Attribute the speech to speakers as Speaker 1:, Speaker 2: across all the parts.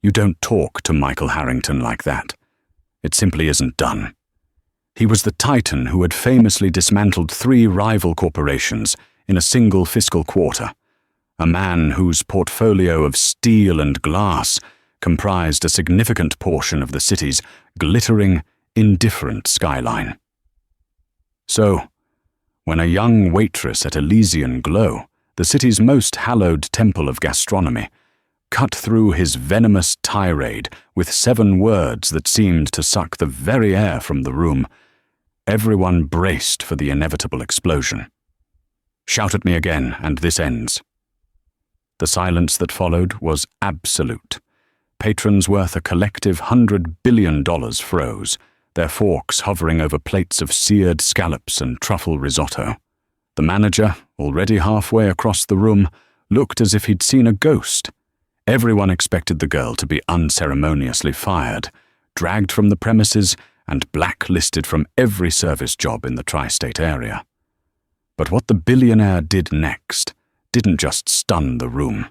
Speaker 1: You don't talk to Michael Harrington like that. It simply isn't done. He was the titan who had famously dismantled 3 rival corporations in a single fiscal quarter, a man whose portfolio of steel and glass comprised a significant portion of the city's glittering, indifferent skyline. So, when a young waitress at Elysian Glow, the city's most hallowed temple of gastronomy, cut through his venomous tirade with 7 words that seemed to suck the very air from the room, everyone braced for the inevitable explosion. Shout at me again, and this ends. The silence that followed was absolute. Patrons worth a collective $100 billion froze, their forks hovering over plates of seared scallops and truffle risotto. The manager, already halfway across the room, looked as if he'd seen a ghost. Everyone expected the girl to be unceremoniously fired, dragged from the premises, and blacklisted from every service job in the tri-state area. But what the billionaire did next didn't just stun the room.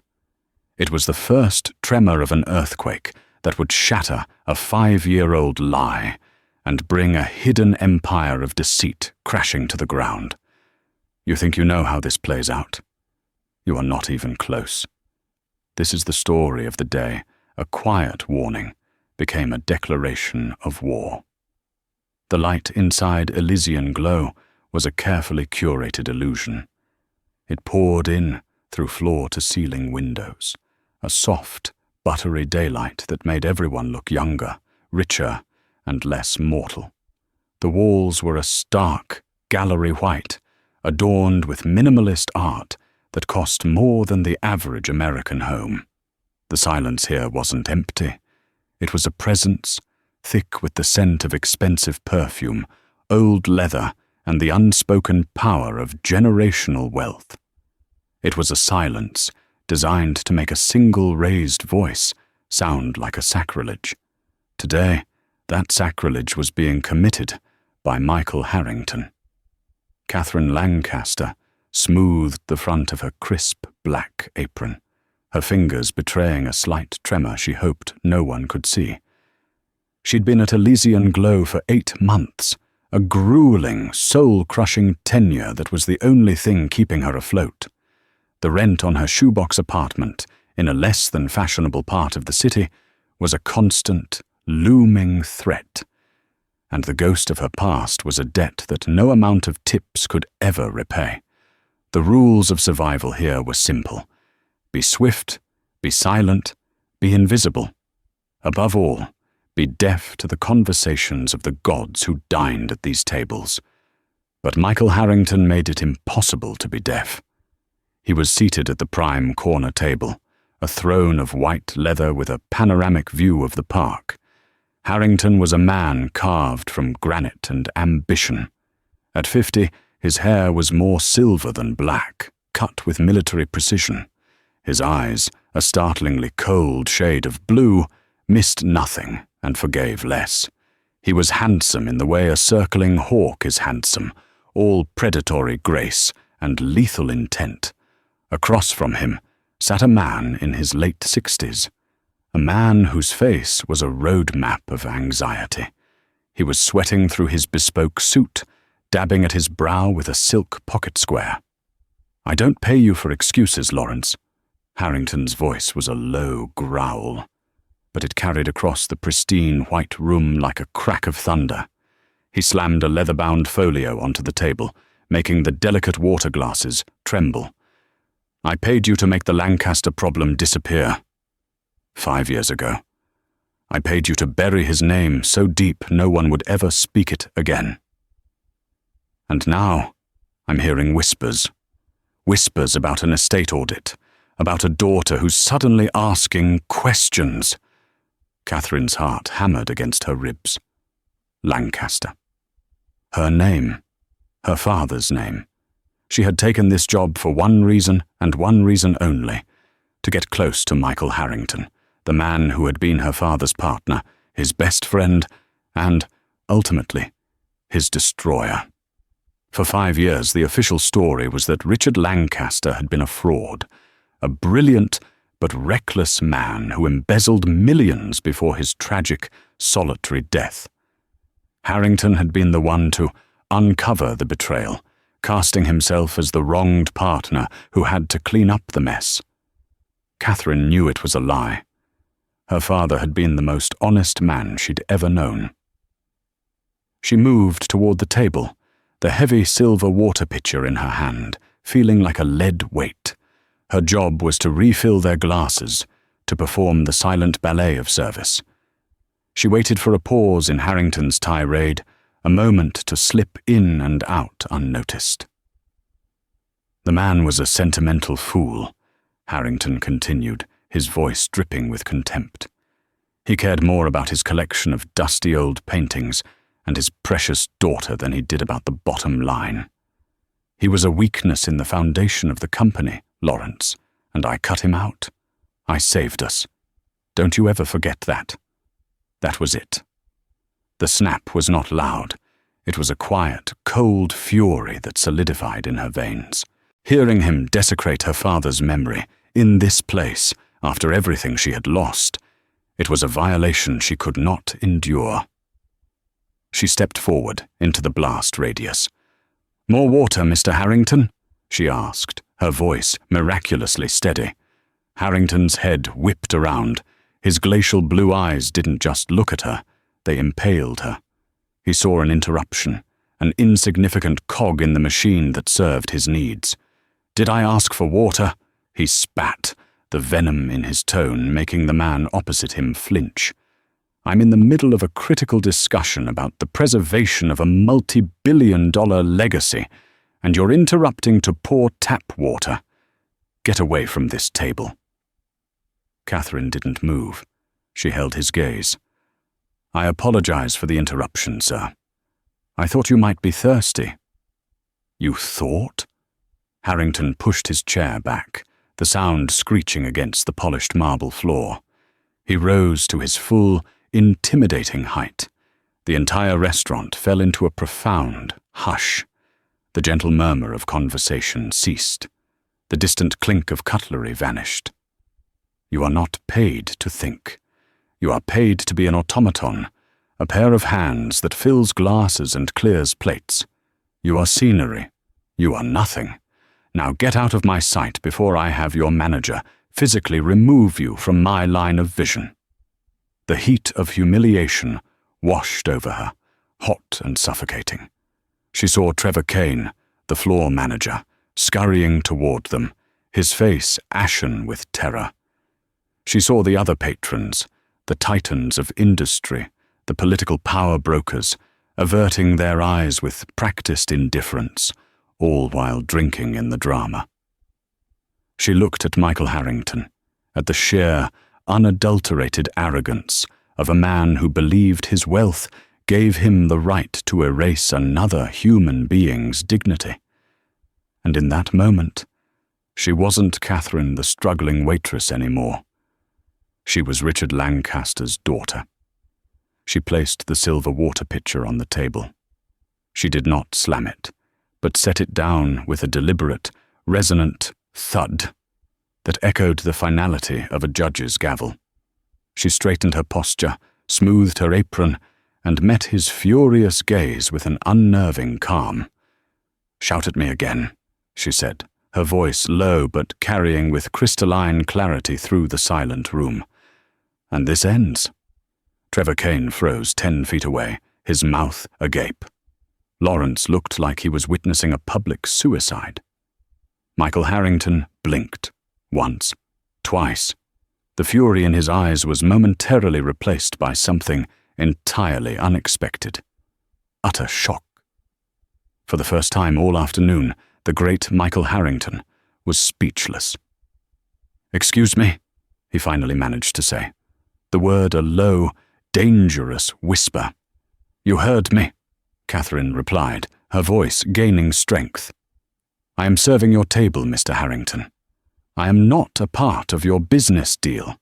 Speaker 1: It was the first tremor of an earthquake that would shatter a 5-year-old lie and bring a hidden empire of deceit crashing to the ground. You think you know how this plays out? You are not even close. This is the story of the day a quiet warning became a declaration of war. The light inside Elysian Glow was a carefully curated illusion. It poured in through floor-to-ceiling windows, a soft, buttery daylight that made everyone look younger, richer, and less mortal. The walls were a stark, gallery white, adorned with minimalist art that cost more than the average American home. The silence here wasn't empty. It was a presence, thick with the scent of expensive perfume, old leather, and the unspoken power of generational wealth. It was a silence designed to make a single raised voice sound like a sacrilege. Today, that sacrilege was being committed by Michael Harrington. Catherine Lancaster smoothed the front of her crisp black apron, her fingers betraying a slight tremor she hoped no one could see. She'd been at Elysian Glow for 8 months, a grueling, soul-crushing tenure that was the only thing keeping her afloat. The rent on her shoebox apartment in a less than fashionable part of the city was a constant, looming threat, and the ghost of her past was a debt that no amount of tips could ever repay. The rules of survival here were simple. Be swift, be silent, be invisible. Above all, be deaf to the conversations of the gods who dined at these tables. But Michael Harrington made it impossible to be deaf. He was seated at the prime corner table, a throne of white leather with a panoramic view of the park. Harrington was a man carved from granite and ambition. At 50, his hair was more silver than black, cut with military precision. His eyes, a startlingly cold shade of blue, missed nothing and forgave less. He was handsome in the way a circling hawk is handsome, all predatory grace and lethal intent. Across from him sat a man in his late 60s, a man whose face was a road map of anxiety. He was sweating through his bespoke suit, dabbing at his brow with a silk pocket square. "I don't pay you for excuses, Lawrence." Harrington's voice was a low growl, but it carried across the pristine white room like a crack of thunder. He slammed a leather-bound folio onto the table, making the delicate water glasses tremble. "I paid you to make the Lancaster problem disappear. 5 years ago. I paid you to bury his name so deep no one would ever speak it again. And now I'm hearing whispers. Whispers about an estate audit, about a daughter who's suddenly asking questions." Catherine's heart hammered against her ribs. Lancaster. Her name. Her father's name. She had taken this job for one reason and one reason only: to get close to Michael Harrington, the man who had been her father's partner, his best friend, and, ultimately, his destroyer. For 5 years, the official story was that Richard Lancaster had been a fraud, a brilliant but reckless man who embezzled millions before his tragic, solitary death. Harrington had been the one to uncover the betrayal, casting himself as the wronged partner who had to clean up the mess. Catherine knew it was a lie. Her father had been the most honest man she'd ever known. She moved toward the table, the heavy silver water pitcher in her hand, feeling like a lead weight. Her job was to refill their glasses, to perform the silent ballet of service. She waited for a pause in Harrington's tirade, a moment to slip in and out unnoticed. The man was a sentimental fool, Harrington continued, his voice dripping with contempt. He cared more about his collection of dusty old paintings and his precious daughter than he did about the bottom line. He was a weakness in the foundation of the company, Lawrence, and I cut him out. I saved us. Don't you ever forget that. That was it. The snap was not loud. It was a quiet, cold fury that solidified in her veins. Hearing him desecrate her father's memory, in this place, after everything she had lost, it was a violation she could not endure. She stepped forward into the blast radius. "More water, Mr. Harrington?" she asked, her voice miraculously steady. Harrington's head whipped around. His glacial blue eyes didn't just look at her, they impaled her. He saw an interruption, an insignificant cog in the machine that served his needs. "Did I ask for water?" He spat, the venom in his tone making the man opposite him flinch. "I'm in the middle of a critical discussion about the preservation of a multi-billion-dollar legacy, and you're interrupting to pour tap water. Get away from this table." Catherine didn't move. She held his gaze. "I apologize for the interruption, sir. I thought you might be thirsty." "You thought?" Harrington pushed his chair back, the sound screeching against the polished marble floor. He rose to his full, intimidating height. The entire restaurant fell into a profound hush. The gentle murmur of conversation ceased. The distant clink of cutlery vanished. "You are not paid to think. You are paid to be an automaton, a pair of hands that fills glasses and clears plates. You are scenery. You are nothing. Now get out of my sight before I have your manager physically remove you from my line of vision." The heat of humiliation washed over her, hot and suffocating. She saw Trevor Kane, the floor manager, scurrying toward them, his face ashen with terror. She saw the other patrons, the titans of industry, the political power brokers, averting their eyes with practiced indifference, all while drinking in the drama. She looked at Michael Harrington, at the sheer, unadulterated arrogance of a man who believed his wealth gave him the right to erase another human being's dignity. And in that moment, she wasn't Catherine the struggling waitress anymore. She was Richard Lancaster's daughter. She placed the silver water pitcher on the table. She did not slam it, but set it down with a deliberate, resonant thud that echoed the finality of a judge's gavel. She straightened her posture, smoothed her apron, and met his furious gaze with an unnerving calm. "Shout at me again," she said, her voice low but carrying with crystalline clarity through the silent room. "And this ends." Trevor Kane froze 10 feet away, his mouth agape. Lawrence looked like he was witnessing a public suicide. Michael Harrington blinked. Once, twice. The fury in his eyes was momentarily replaced by something entirely unexpected. Utter shock. For the first time all afternoon, the great Michael Harrington was speechless. "Excuse me," he finally managed to say, the word a low, dangerous whisper. "You heard me," Catherine replied, her voice gaining strength. "I am serving your table, Mr. Harrington. I am not a part of your business deal,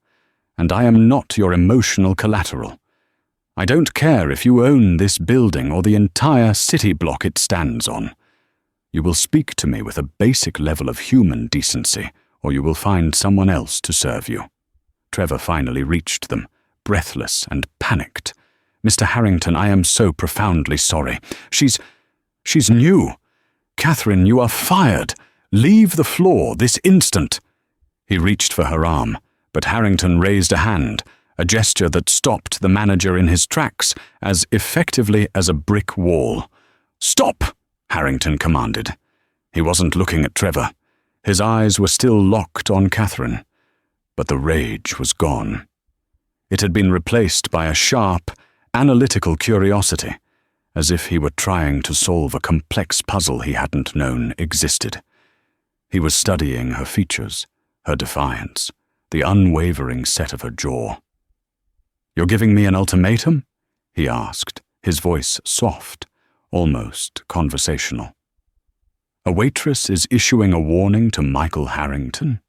Speaker 1: and I am not your emotional collateral. I don't care if you own this building or the entire city block it stands on. You will speak to me with a basic level of human decency, or you will find someone else to serve you." Trevor finally reached them, breathless and panicked. "Mr. Harrington, I am so profoundly sorry. She's new. Catherine, you are fired. Leave the floor this instant." He reached for her arm, but Harrington raised a hand, a gesture that stopped the manager in his tracks as effectively as a brick wall. "Stop!" Harrington commanded. He wasn't looking at Trevor. His eyes were still locked on Catherine, but the rage was gone. It had been replaced by a sharp, analytical curiosity, as if he were trying to solve a complex puzzle he hadn't known existed. He was studying her features, her defiance, the unwavering set of her jaw. "You're giving me an ultimatum?" he asked, his voice soft, almost conversational. "A waitress is issuing a warning to Michael Harrington?"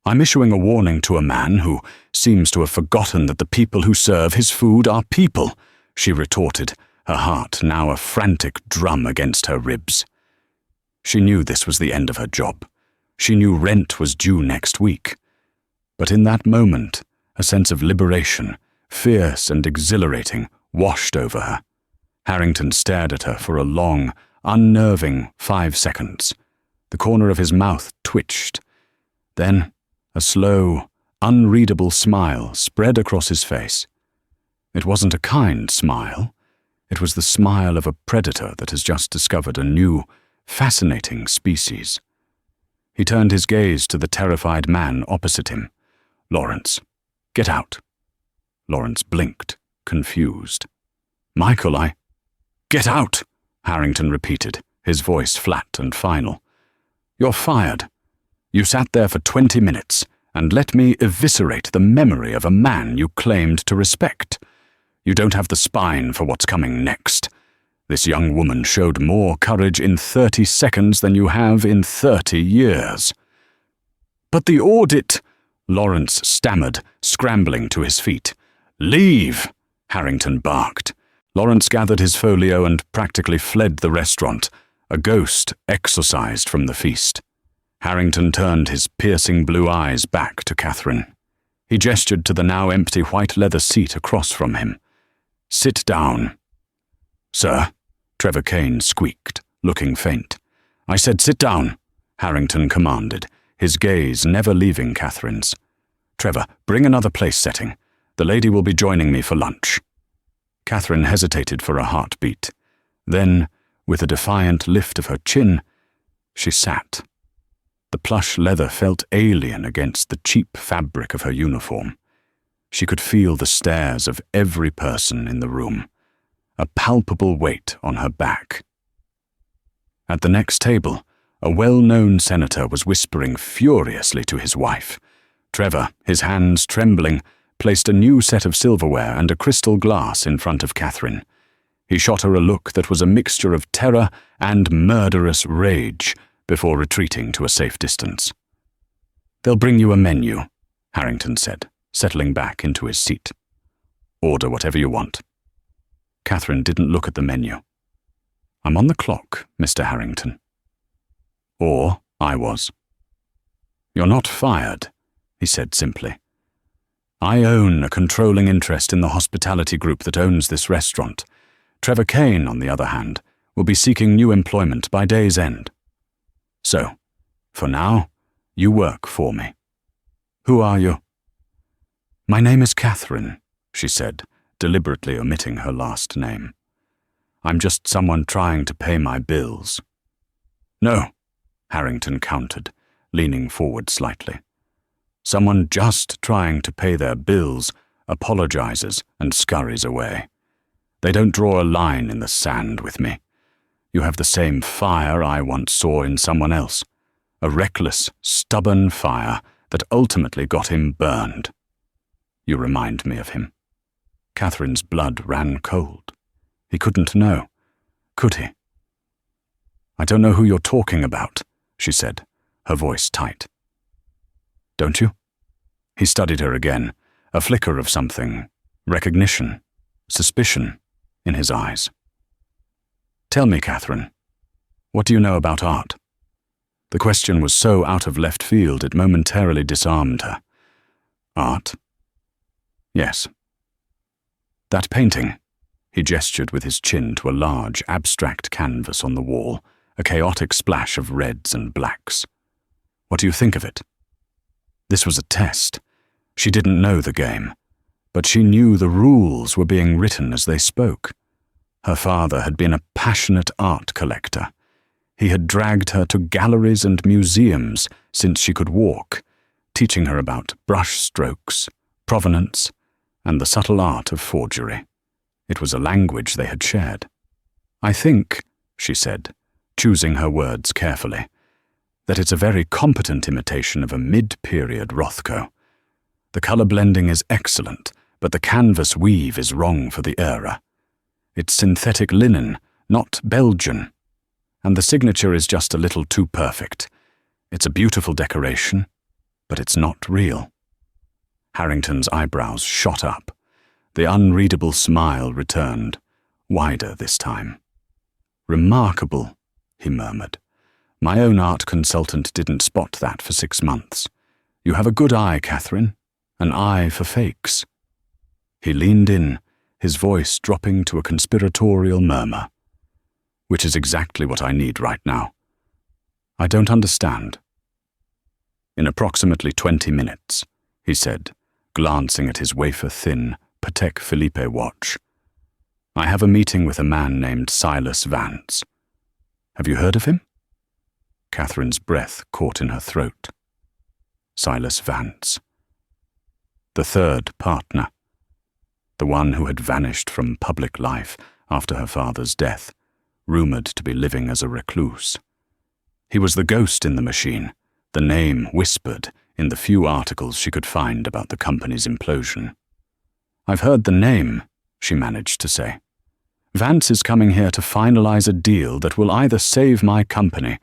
Speaker 1: "I'm issuing a warning to a man who seems to have forgotten that the people who serve his food are people," she retorted, her heart now a frantic drum against her ribs. She knew this was the end of her job. She knew rent was due next week. But in that moment, a sense of liberation, fierce and exhilarating, washed over her. Harrington stared at her for a long, unnerving 5 seconds. The corner of his mouth twitched. Then, a slow, unreadable smile spread across his face. It wasn't a kind smile. It was the smile of a predator that has just discovered a new, fascinating species. He turned his gaze to the terrified man opposite him. "Lawrence, get out." Lawrence blinked, confused. "Michael, Get out," Harrington repeated, his voice flat and final. "You're fired. You sat there for 20 minutes and let me eviscerate the memory of a man you claimed to respect. You don't have the spine for what's coming next. This young woman showed more courage in 30 seconds than you have in 30 years. "But the audit," Lawrence stammered, scrambling to his feet. "Leave," Harrington barked. Lawrence gathered his folio and practically fled the restaurant, a ghost exorcised from the feast. Harrington turned his piercing blue eyes back to Catherine. He gestured to the now empty white leather seat across from him. "Sit down." "Sir," Trevor Kane squeaked, looking faint. "I said sit down," Harrington commanded, his gaze never leaving Catherine's. "Trevor, bring another place setting. The lady will be joining me for lunch." Catherine hesitated for a heartbeat. Then, with a defiant lift of her chin, she sat. The plush leather felt alien against the cheap fabric of her uniform. She could feel the stares of every person in the room, a palpable weight on her back. At the next table, a well-known senator was whispering furiously to his wife. Trevor, his hands trembling, placed a new set of silverware and a crystal glass in front of Catherine. He shot her a look that was a mixture of terror and murderous rage before retreating to a safe distance. "They'll bring you a menu," Harrington said, settling back into his seat. "Order whatever you want." Catherine didn't look at the menu. "I'm on the clock, Mr. Harrington." Or I was. "You're not fired," he said simply. "I own a controlling interest in the hospitality group that owns this restaurant. Trevor Kane, on the other hand, will be seeking new employment by day's end. So, for now, you work for me. Who are you?" "My name is Catherine," she said, deliberately omitting her last name. "I'm just someone trying to pay my bills." "No," Harrington countered, leaning forward slightly. "Someone just trying to pay their bills apologizes and scurries away. They don't draw a line in the sand with me. You have the same fire I once saw in someone else, a reckless, stubborn fire that ultimately got him burned. You remind me of him." Catherine's blood ran cold. He couldn't know. Could he? "I don't know who you're talking about," she said, her voice tight. "Don't you?" He studied her again, a flicker of something, recognition, suspicion, in his eyes. "Tell me, Catherine, what do you know about art?" The question was so out of left field it momentarily disarmed her. Art? Yes. That painting. He gestured with his chin to a large, abstract canvas on the wall, a chaotic splash of reds and blacks. What do you think of it? This was a test. She didn't know the game, but she knew the rules were being written as they spoke. Her father had been a passionate art collector. He had dragged her to galleries and museums since she could walk, teaching her about brush strokes, provenance, and the subtle art of forgery. It was a language they had shared. I think, she said, choosing her words carefully, that it's a very competent imitation of a mid-period Rothko. The color blending is excellent, but the canvas weave is wrong for the era. It's synthetic linen, not Belgian, and the signature is just a little too perfect. It's a beautiful decoration, but it's not real. Harrington's eyebrows shot up. The unreadable smile returned, wider this time. Remarkable, he murmured. My own art consultant didn't spot that for 6 months. You have a good eye, Catherine, an eye for fakes. He leaned in, his voice dropping to a conspiratorial murmur. Which is exactly what I need right now. I don't understand. In approximately 20 minutes, he said, glancing at his wafer-thin Patek Philippe watch. I have a meeting with a man named Silas Vance. Have you heard of him? Catherine's breath caught in her throat. Silas Vance. The third partner. The one who had vanished from public life after her father's death, rumored to be living as a recluse. He was the ghost in the machine, the name whispered in the few articles she could find about the company's implosion. I've heard the name, she managed to say. Vance is coming here to finalize a deal that will either save my company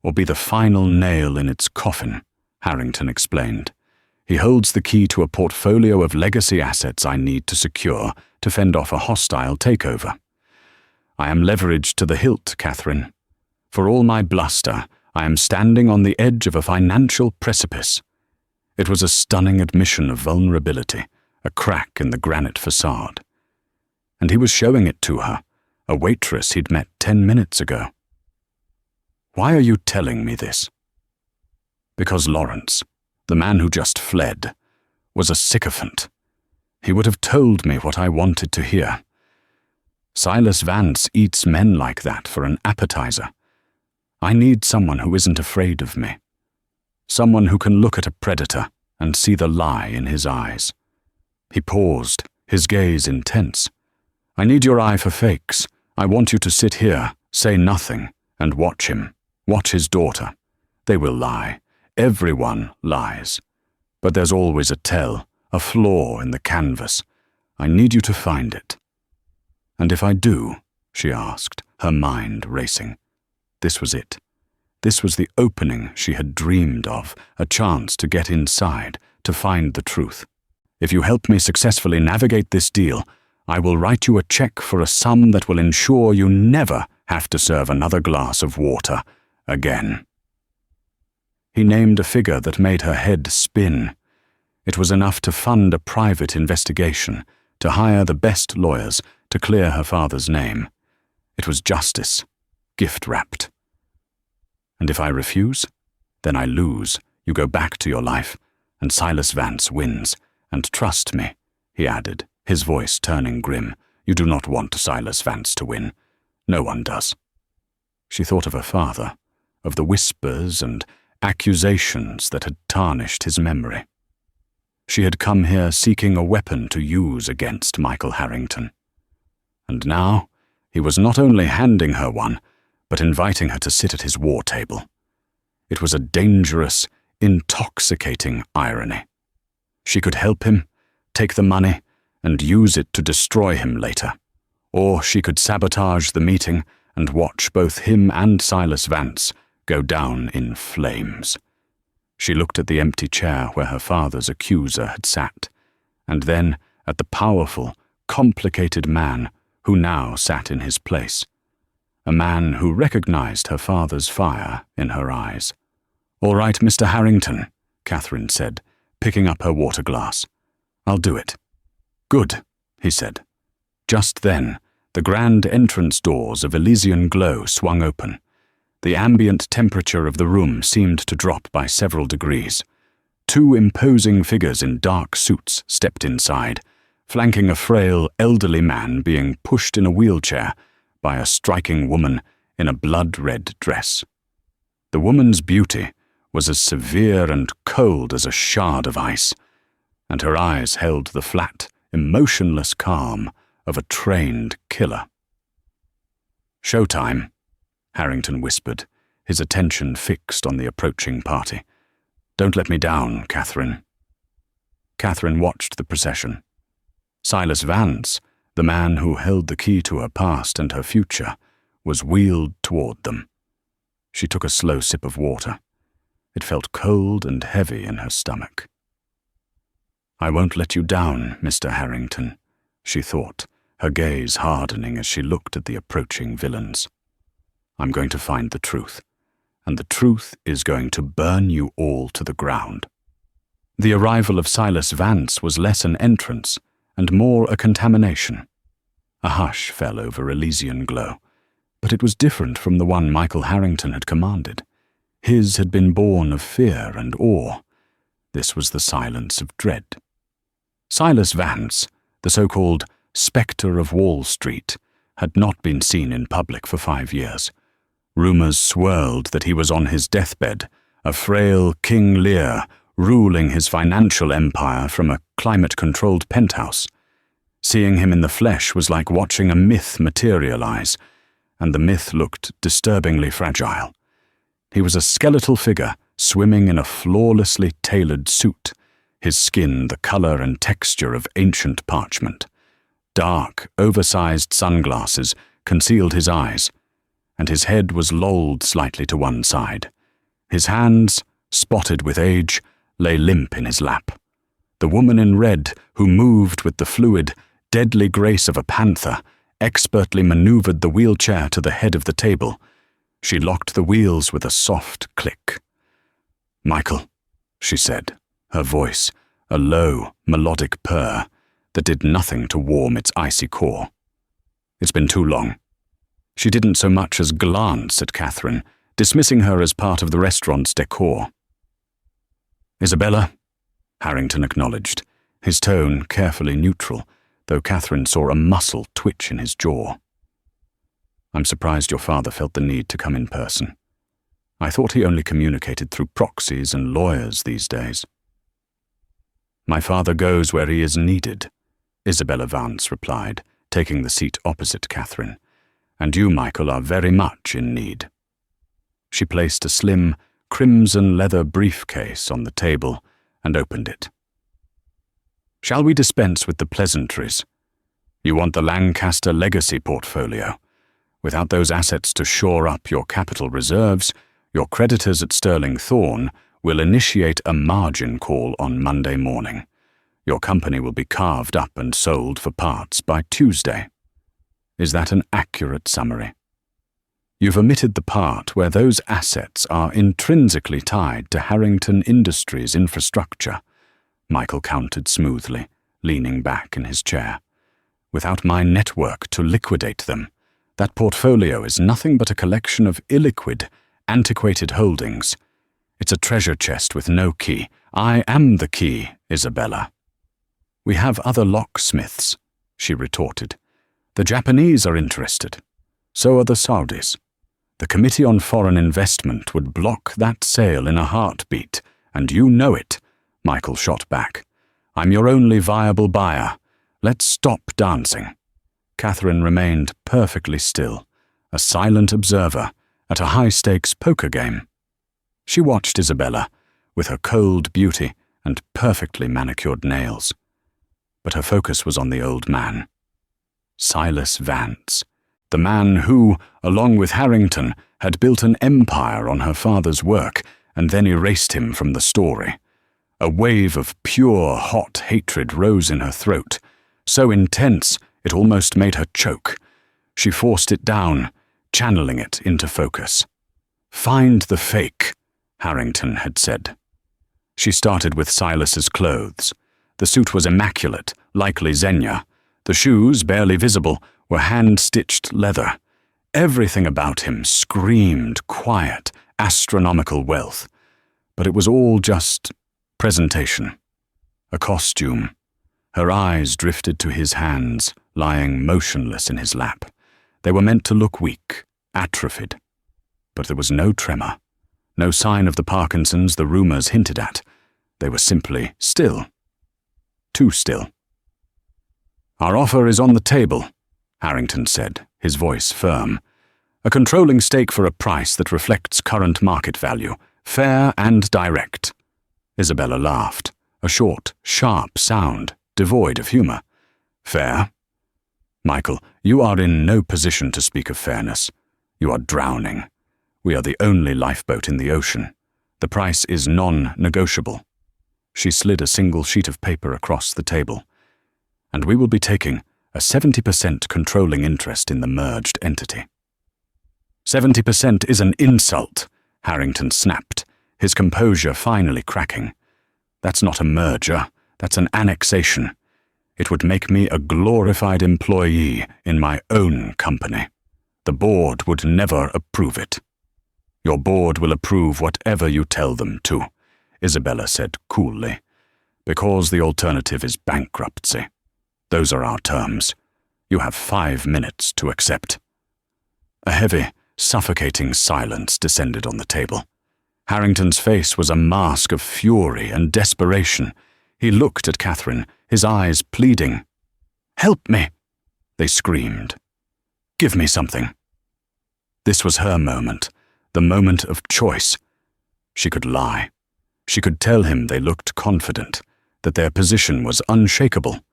Speaker 1: or be the final nail in its coffin, Harrington explained. He holds the key to a portfolio of legacy assets I need to secure to fend off a hostile takeover. I am leveraged to the hilt, Catherine. For all my bluster, I am standing on the edge of a financial precipice. It was a stunning admission of vulnerability, a crack in the granite facade. And he was showing it to her, a waitress he'd met 10 minutes ago. Why are you telling me this? Because Lawrence, the man who just fled, was a sycophant. He would have told me what I wanted to hear. Silas Vance eats men like that for an appetizer. I need someone who isn't afraid of me. Someone who can look at a predator and see the lie in his eyes. He paused, his gaze intense. I need your eye for fakes. I want you to sit here, say nothing, and watch him. Watch his daughter. They will lie. Everyone lies. But there's always a tell, a flaw in the canvas. I need you to find it. And if I do, she asked, her mind racing. This was it. This was the opening she had dreamed of, a chance to get inside, to find the truth. If you help me successfully navigate this deal, I will write you a check for a sum that will ensure you never have to serve another glass of water again. He named a figure that made her head spin. It was enough to fund a private investigation, to hire the best lawyers, to clear her father's name. It was justice, gift-wrapped. And if I refuse, then I lose. You go back to your life, and Silas Vance wins. And trust me, he added, his voice turning grim, you do not want Silas Vance to win. No one does. She thought of her father, of the whispers and accusations that had tarnished his memory. She had come here seeking a weapon to use against Michael Harrington. And now, he was not only handing her one, but inviting her to sit at his war table. It was a dangerous, intoxicating irony. She could help him, take the money, and use it to destroy him later. Or she could sabotage the meeting and watch both him and Silas Vance go down in flames. She looked at the empty chair where her father's accuser had sat, and then at the powerful, complicated man who now sat in his place, a man who recognized her father's fire in her eyes. "All right, Mr. Harrington," Catherine said, picking up her water glass. "I'll do it." "Good," he said. Just then, the grand entrance doors of Elysian Glow swung open. The ambient temperature of the room seemed to drop by several degrees. Two imposing figures in dark suits stepped inside, flanking a frail, elderly man being pushed in a wheelchair by a striking woman in a blood-red dress. The woman's beauty was as severe and cold as a shard of ice, and her eyes held the flat, emotionless calm of a trained killer. "Showtime," Harrington whispered, his attention fixed on the approaching party. "Don't let me down, Catherine." Catherine watched the procession. Silas Vance, the man who held the key to her past and her future, was wheeled toward them. She took a slow sip of water. It felt cold and heavy in her stomach. "I won't let you down, Mr. Harrington," she thought, her gaze hardening as she looked at the approaching villains. "I'm going to find the truth, and the truth is going to burn you all to the ground." The arrival of Silas Vance was less an entrance and more a contamination. A hush fell over Elysian Glow, but it was different from the one Michael Harrington had commanded. His had been born of fear and awe. This was the silence of dread. Silas Vance, the so-called Spectre of Wall Street, had not been seen in public for 5 years. Rumors swirled that he was on his deathbed, a frail King Lear ruling his financial empire from a climate-controlled penthouse. Seeing him in the flesh was like watching a myth materialize, and the myth looked disturbingly fragile. He was a skeletal figure swimming in a flawlessly tailored suit, his skin the color and texture of ancient parchment. Dark, oversized sunglasses concealed his eyes, and his head was lolled slightly to one side. His hands, spotted with age, lay limp in his lap. The woman in red, who moved with the fluid, deadly grace of a panther, expertly maneuvered the wheelchair to the head of the table. She locked the wheels with a soft click. "Michael," she said, her voice a low, melodic purr that did nothing to warm its icy core. "It's been too long." She didn't so much as glance at Catherine, dismissing her as part of the restaurant's decor. "Isabella," Harrington acknowledged, his tone carefully neutral, though Catherine saw a muscle twitch in his jaw. "I'm surprised your father felt the need to come in person. I thought he only communicated through proxies and lawyers these days." "My father goes where he is needed," Isabella Vance replied, taking the seat opposite Catherine. "And you, Michael, are very much in need." She placed a slim, crimson leather briefcase on the table and opened it. "Shall we dispense with the pleasantries? You want the Lancaster legacy portfolio. Without those assets to shore up your capital reserves, your creditors at Sterling Thorne will initiate a margin call on Monday morning. Your company will be carved up and sold for parts by Tuesday. Is that an accurate summary? You've omitted the part where those assets are intrinsically tied to Harrington Industries' infrastructure," Michael countered smoothly, leaning back in his chair. "Without my network to liquidate them, that portfolio is nothing but a collection of illiquid, antiquated holdings. It's a treasure chest with no key. I am the key, Isabella." "We have other locksmiths," she retorted. "The Japanese are interested. So are the Saudis. The Committee on Foreign Investment would block that sale in a heartbeat, and you know it," Michael shot back. "I'm your only viable buyer. Let's stop dancing." Catherine remained perfectly still, a silent observer at a high-stakes poker game. She watched Isabella, with her cold beauty and perfectly manicured nails. But her focus was on the old man. Silas Vance, the man who, along with Harrington, had built an empire on her father's work and then erased him from the story. A wave of pure, hot hatred rose in her throat, so intense it almost made her choke. She forced it down, channeling it into focus. "Find the fake," Harrington had said. She started with Silas's clothes. The suit was immaculate, likely Xenia. The shoes, barely visible, were hand-stitched leather. Everything about him screamed quiet, astronomical wealth. But it was all just presentation. A costume. Her eyes drifted to his hands, lying motionless in his lap. They were meant to look weak, atrophied. But there was no tremor, no sign of the Parkinson's the rumors hinted at. They were simply still. Too still. "Our offer is on the table," Harrington said, his voice firm. "A controlling stake for a price that reflects current market value, fair and direct." Isabella laughed, a short, sharp sound, devoid of humor. "Fair? Michael, you are in no position to speak of fairness. You are drowning. We are the only lifeboat in the ocean. The price is non-negotiable." She slid a single sheet of paper across the table. "And we will be taking a 70% controlling interest in the merged entity." 70% is an insult," Harrington snapped, his composure finally cracking. "That's not a merger, that's an annexation. It would make me a glorified employee in my own company. The board would never approve it." "Your board will approve whatever you tell them to," Isabella said coolly, "because the alternative is bankruptcy. Those are our terms. You have 5 minutes to accept." A heavy, suffocating silence descended on the table. Harrington's face was a mask of fury and desperation. He looked at Catherine, his eyes pleading. "Help me!" they screamed. "Give me something." This was her moment, the moment of choice. She could lie. She could tell him they looked confident, that their position was unshakable.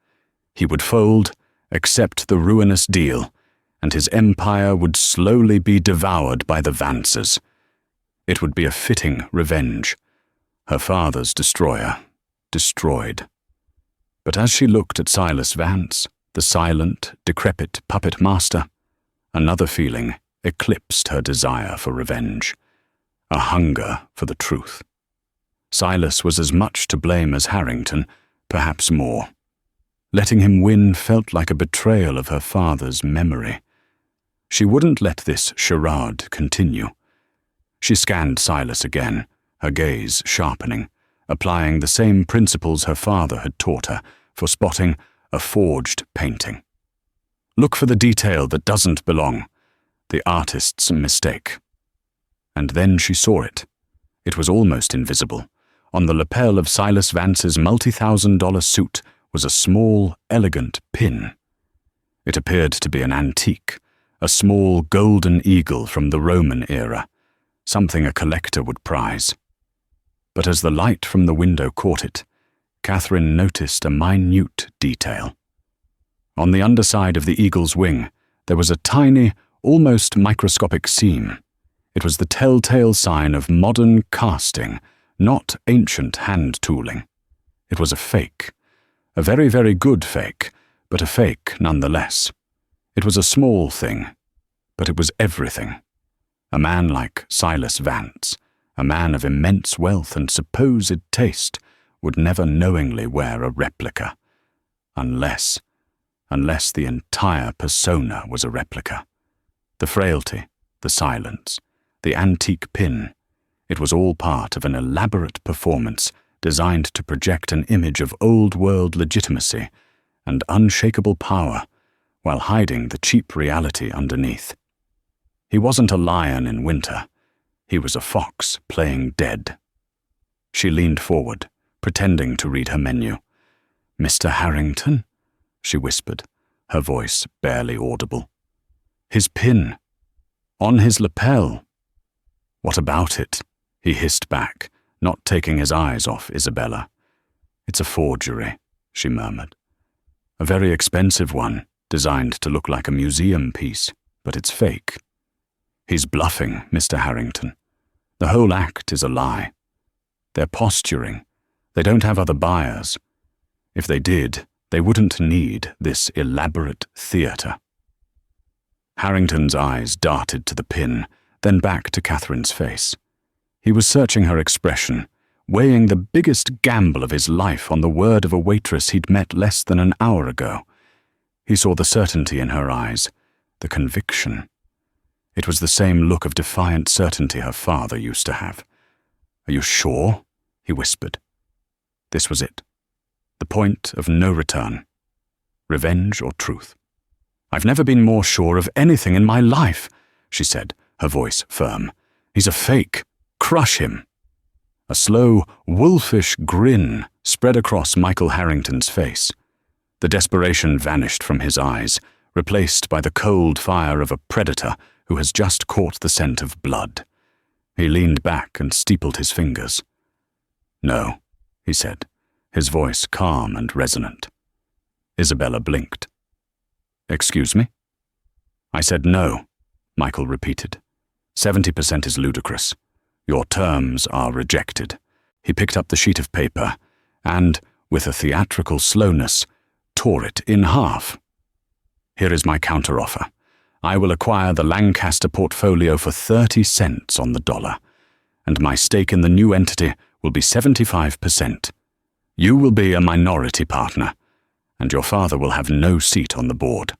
Speaker 1: He would fold, accept the ruinous deal, and his empire would slowly be devoured by the Vances. It would be a fitting revenge. Her father's destroyer, destroyed. But as she looked at Silas Vance, the silent, decrepit puppet master, another feeling eclipsed her desire for revenge, a hunger for the truth. Silas was as much to blame as Harrington, perhaps more. Letting him win felt like a betrayal of her father's memory. She wouldn't let this charade continue. She scanned Silas again, her gaze sharpening, applying the same principles her father had taught her for spotting a forged painting. Look for the detail that doesn't belong, the artist's mistake. And then she saw it. It was almost invisible. On the lapel of Silas Vance's multi-$1,000 suit was a small, elegant pin. It appeared to be an antique, a small golden eagle from the Roman era, something a collector would prize. But as the light from the window caught it, Catherine noticed a minute detail. On the underside of the eagle's wing, there was a tiny, almost microscopic seam. It was the telltale sign of modern casting, not ancient hand tooling. It was a fake. A very, very good fake, but a fake nonetheless. It was a small thing, but it was everything. A man like Silas Vance, a man of immense wealth and supposed taste, would never knowingly wear a replica. Unless the entire persona was a replica. The frailty, the silence, the antique pin, it was all part of an elaborate performance designed to project an image of old-world legitimacy and unshakable power while hiding the cheap reality underneath. He wasn't a lion in winter. He was a fox playing dead. She leaned forward, pretending to read her menu. "Mr. Harrington?" she whispered, her voice barely audible. "His pin. On his lapel." "What about it?" he hissed back, not taking his eyes off Isabella. "It's a forgery," she murmured. "A very expensive one, designed to look like a museum piece, but it's fake. He's bluffing, Mr. Harrington. The whole act is a lie. They're posturing. They don't have other buyers. If they did, they wouldn't need this elaborate theater." Harrington's eyes darted to the pin, then back to Catherine's face. He was searching her expression, weighing the biggest gamble of his life on the word of a waitress he'd met less than an hour ago. He saw the certainty in her eyes, the conviction. It was the same look of defiant certainty her father used to have. "Are you sure?" he whispered. This was it. The point of no return. Revenge or truth. "I've never been more sure of anything in my life," she said, her voice firm. "He's a fake. Crush him." A slow, wolfish grin spread across Michael Harrington's face. The desperation vanished from his eyes, replaced by the cold fire of a predator who has just caught the scent of blood. He leaned back and steepled his fingers. "No," he said, his voice calm and resonant. Isabella blinked. "Excuse me?" "I said no," Michael repeated. 70% is ludicrous. Your terms are rejected." He picked up the sheet of paper and, with a theatrical slowness, tore it in half. "Here is my counteroffer. I will acquire the Lancaster portfolio for 30 cents on the dollar, and my stake in the new entity will be 75%. You will be a minority partner, and your father will have no seat on the board."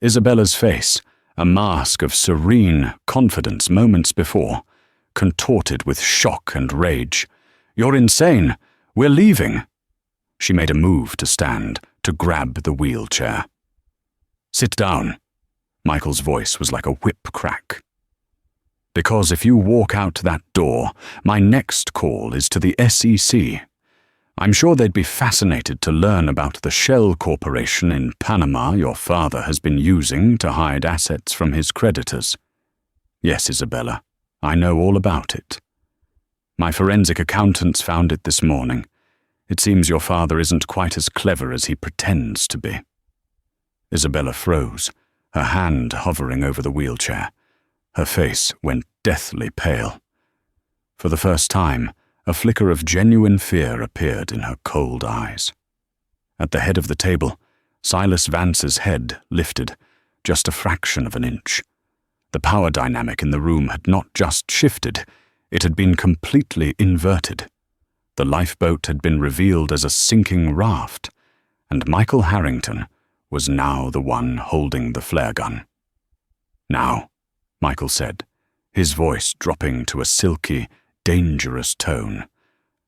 Speaker 1: Isabella's face, a mask of serene confidence moments before, contorted with shock and rage. "You're insane! We're leaving!" She made a move to stand, to grab the wheelchair. "Sit down." Michael's voice was like a whip crack. "Because if you walk out that door, my next call is to the SEC. I'm sure they'd be fascinated to learn about the shell corporation in Panama your father has been using to hide assets from his creditors. Yes, Isabella, I know all about it. My forensic accountants found it this morning. It seems your father isn't quite as clever as he pretends to be." Isabella froze, her hand hovering over the wheelchair. Her face went deathly pale. For the first time, a flicker of genuine fear appeared in her cold eyes. At the head of the table, Silas Vance's head lifted, just a fraction of an inch. The power dynamic in the room had not just shifted, it had been completely inverted. The lifeboat had been revealed as a sinking raft, and Michael Harrington was now the one holding the flare gun. "Now," Michael said, his voice dropping to a silky, dangerous tone.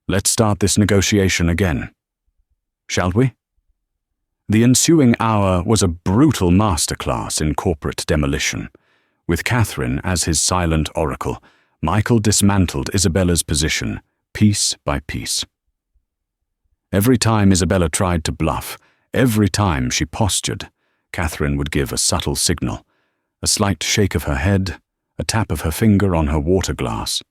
Speaker 1: "Let's start this negotiation again. Shall we?" The ensuing hour was a brutal masterclass in corporate demolition. With Catherine as his silent oracle, Michael dismantled Isabella's position, piece by piece. Every time Isabella tried to bluff, every time she postured, Catherine would give a subtle signal, a slight shake of her head, a tap of her finger on her water glass.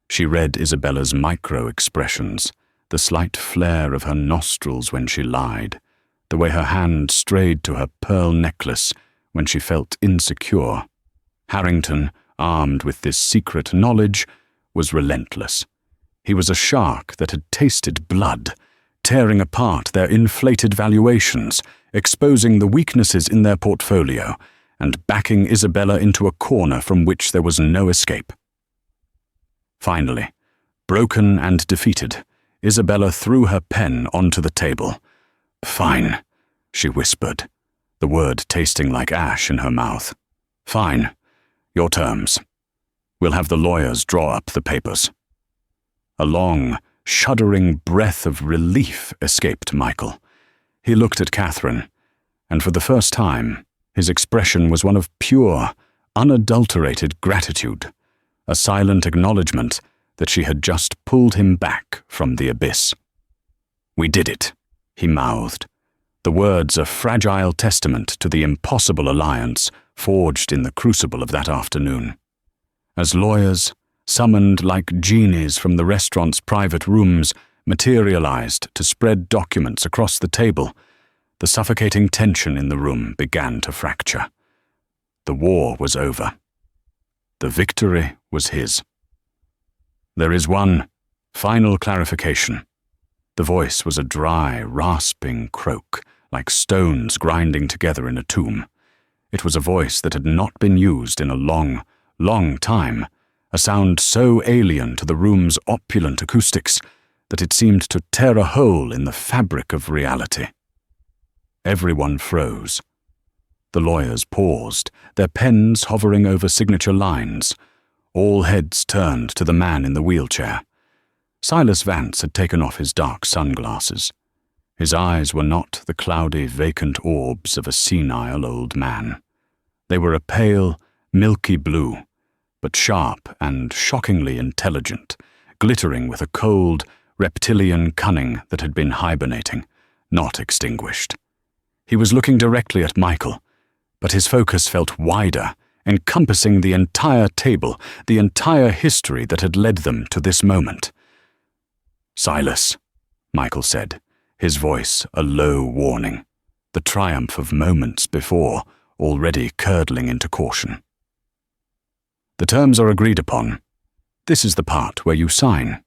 Speaker 1: She read Isabella's micro-expressions, the slight flare of her nostrils when she lied, the way her hand strayed to her pearl necklace when she felt insecure. Harrington, armed with this secret knowledge, was relentless. He was a shark that had tasted blood, tearing apart their inflated valuations, exposing the weaknesses in their portfolio, and backing Isabella into a corner from which there was no escape. Finally, broken and defeated, Isabella threw her pen onto the table. "Fine," she whispered, the word tasting like ash in her mouth. "Fine. Your terms. We'll have the lawyers draw up the papers." A long, shuddering breath of relief escaped Michael. He looked at Catherine, and for the first time, his expression was one of pure, unadulterated gratitude, a silent acknowledgement that she had just pulled him back from the abyss. "We did it," he mouthed, the words a fragile testament to the impossible alliance forged in the crucible of that afternoon. As lawyers, summoned like genies from the restaurant's private rooms, materialized to spread documents across the table, the suffocating tension in the room began to fracture. The war was over. The victory was his. "There is one final clarification." The voice was a dry, rasping croak, like stones grinding together in a tomb. It was a voice that had not been used in a long, long time, a sound so alien to the room's opulent acoustics that it seemed to tear a hole in the fabric of reality. Everyone froze. The lawyers paused, their pens hovering over signature lines. All heads turned to the man in the wheelchair. Silas Vance had taken off his dark sunglasses. His eyes were not the cloudy, vacant orbs of a senile old man. They were a pale, milky blue, but sharp and shockingly intelligent, glittering with a cold, reptilian cunning that had been hibernating, not extinguished. He was looking directly at Michael, but his focus felt wider, encompassing the entire table, the entire history that had led them to this moment. "Silas," Michael said, his voice a low warning, the triumph of moments before already curdling into caution. "The terms are agreed upon. This is the part where you sign."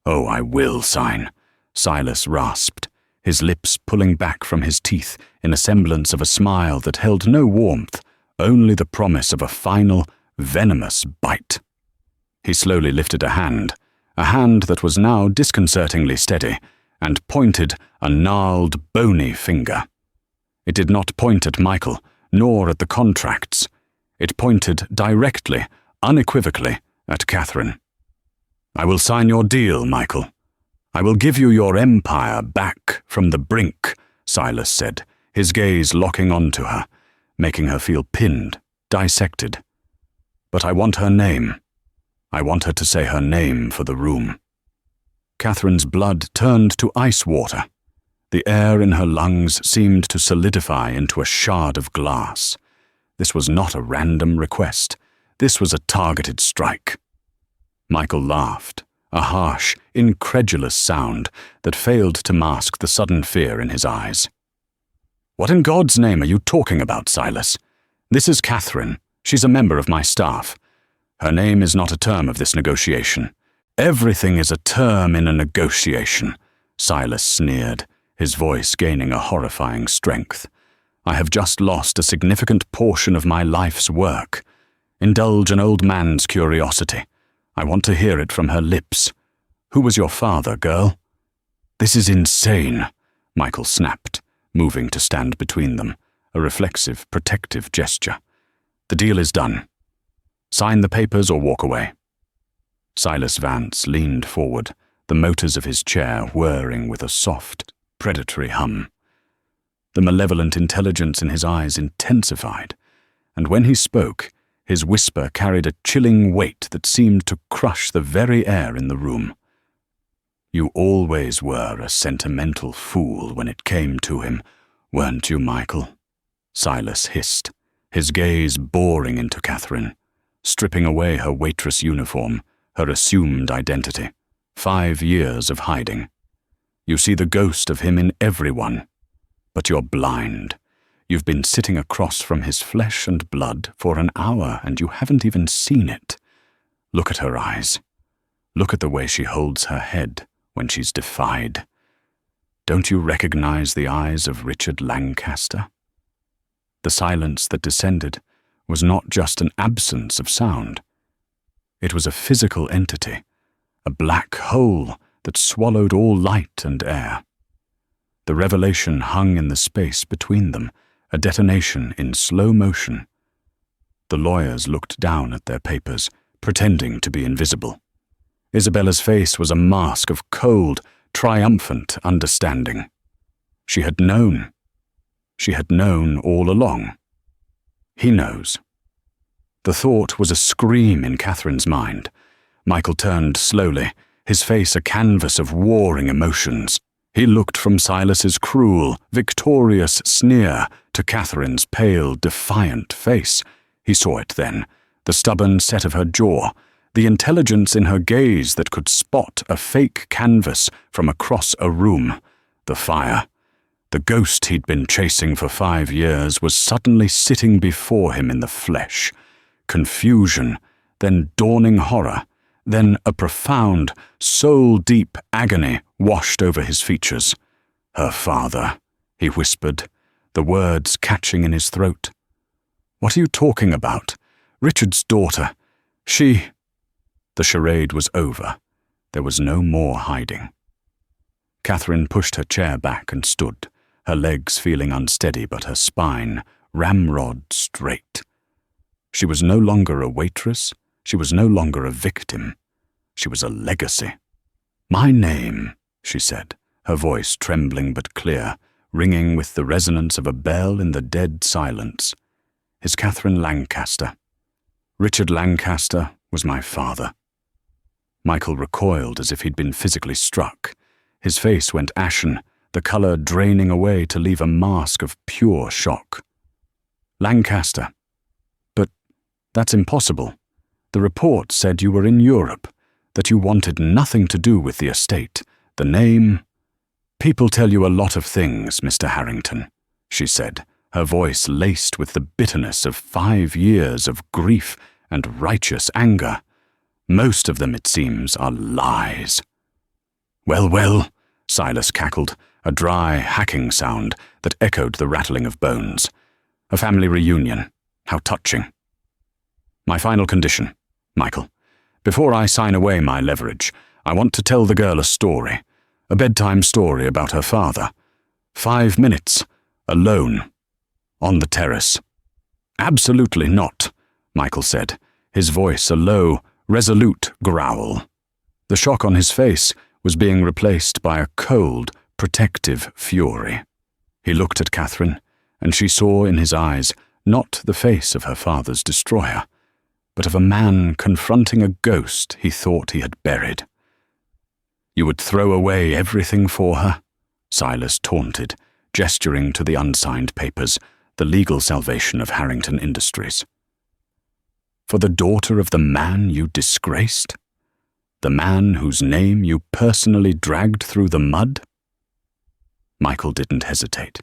Speaker 1: "Oh, I will sign," Silas rasped, his lips pulling back from his teeth in a semblance of a smile that held no warmth, only the promise of a final, venomous bite. He slowly lifted a hand that was now disconcertingly steady, and pointed a gnarled, bony finger. It did not point at Michael, nor at the contracts. It pointed directly, unequivocally, at Catherine. "I will sign your deal, Michael. I will give you your empire back from the brink," Silas said, his gaze locking onto her, making her feel pinned, dissected. "But I want her name. I want her to say her name for the room." Catherine's blood turned to ice water. The air in her lungs seemed to solidify into a shard of glass. This was not a random request. This was a targeted strike. Michael laughed, a harsh, incredulous sound that failed to mask the sudden fear in his eyes. "What in God's name are you talking about, Silas? This is Catherine. She's a member of my staff. Her name is not a term of this negotiation. Everything is a term in a negotiation," Silas sneered, his voice gaining a horrifying strength. "I have just lost a significant portion of my life's work. Indulge an old man's curiosity. I want to hear it from her lips. Who was your father, girl?" "This is insane," Michael snapped, moving to stand between them, a reflexive, protective gesture. "The deal is done. Sign the papers or walk away." Silas Vance leaned forward, the motors of his chair whirring with a soft, predatory hum. The malevolent intelligence in his eyes intensified, and when he spoke, his whisper carried a chilling weight that seemed to crush the very air in the room. "You always were a sentimental fool when it came to him, weren't you, Michael?" Silas hissed, his gaze boring into Catherine, stripping away her waitress uniform, her assumed identity. 5 years of hiding. "You see the ghost of him in everyone, but you're blind. You've been sitting across from his flesh and blood for an hour and you haven't even seen it. Look at her eyes. Look at the way she holds her head when she's defied. Don't you recognize the eyes of Richard Lancaster?" The silence that descended was not just an absence of sound. It was a physical entity, a black hole that swallowed all light and air. The revelation hung in the space between them, a detonation in slow motion. The lawyers looked down at their papers, pretending to be invisible. Isabella's face was a mask of cold, triumphant understanding. She had known. She had known all along. He knows. The thought was a scream in Catherine's mind. Michael turned slowly, his face a canvas of warring emotions. He looked from Silas's cruel, victorious sneer to Catherine's pale, defiant face. He saw it then, the stubborn set of her jaw, the intelligence in her gaze that could spot a fake canvas from across a room, the fire. The ghost he'd been chasing for 5 years was suddenly sitting before him in the flesh. Confusion, then dawning horror, then a profound, soul-deep agony washed over his features. "Her father," he whispered, the words catching in his throat. "What are you talking about? Richard's daughter. She..." The charade was over. There was no more hiding. Catherine pushed her chair back and stood, her legs feeling unsteady but her spine ramrod straight. She was no longer a waitress. She was no longer a victim. She was a legacy. "My name," she said, her voice trembling but clear, ringing with the resonance of a bell in the dead silence, "is Catherine Lancaster. Richard Lancaster was my father." Michael recoiled as if he'd been physically struck. His face went ashen, the color draining away to leave a mask of pure shock. "Lancaster? But that's impossible. The report said you were in Europe, that you wanted nothing to do with the estate, the name." "People tell you a lot of things, Mr. Harrington," she said, her voice laced with the bitterness of 5 years of grief and righteous anger. "Most of them, it seems, are lies." "Well, well," Silas cackled, a dry, hacking sound that echoed the rattling of bones. "A family reunion. How touching." "My final condition, Michael. Before I sign away my leverage, I want to tell the girl a story, a bedtime story about her father. 5 minutes, alone, on the terrace." "Absolutely not," Michael said, his voice a low, resolute growl. The shock on his face was being replaced by a cold, protective fury. He looked at Catherine, and she saw in his eyes not the face of her father's destroyer, but of a man confronting a ghost he thought he had buried. "You would throw away everything for her?" Silas taunted, gesturing to the unsigned papers, the legal salvation of Harrington Industries. "For the daughter of the man you disgraced? The man whose name you personally dragged through the mud?" Michael didn't hesitate.